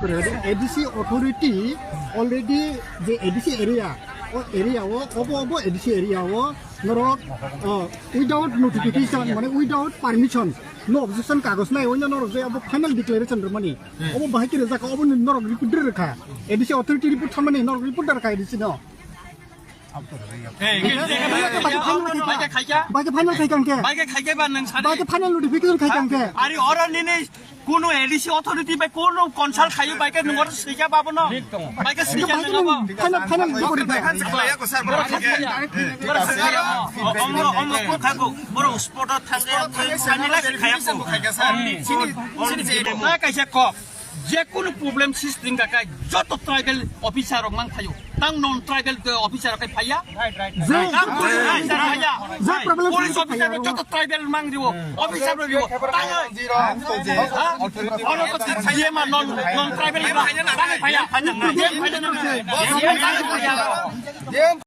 করে ADC authority already যে ADC area ও এরিয়াও অবো ADC এরিয়াও নরক উইদাউট নোটিফিকেশন মানে উইদাউট পারমিশন নো অবজেকশন কাগজ নাই ওই নরক যে অব ফাইনাল ডিক্লারেশন মানে অব বাহাকি রেজাকা অব নরক রিপোর্ট রেখা এডিসি অথরিটি রিপোর্ট থামানে নরক রিপোর্ট রেখা এডিসি ন বাইকে ফাইনাল খাইকাंके বাইকে খাইকে বা নং সারে বাইকে ফাইনাল নোটিফিকেশন খাইकांके আরে অরনিনি কোনো এডিসি অথরিটি বাই কোনো কনসাল্ট খাইও বাইকে নগর সিকা পাবো না বাইকে সিকা নগো ফাইনাল রিপোর্ট অমর কো খাগো বড় স্পট থাঙ্গে সানিলা খাইয়া সিনি কাইসা ক যে কোনো প্রবলেম সিস্টেম কাকাই যত ট্রাইবেল অফিসার মান খাইও তাং নন ট্রাইবেল অফিসার কাই ফাইয়া যে প্রবলেম পুলিশ অফিসার যত ট্রাইবেল মান দিব অফিসার দিব তাং অনকতি খাইয়ে মা নন ট্রাইবেল ফাইয়া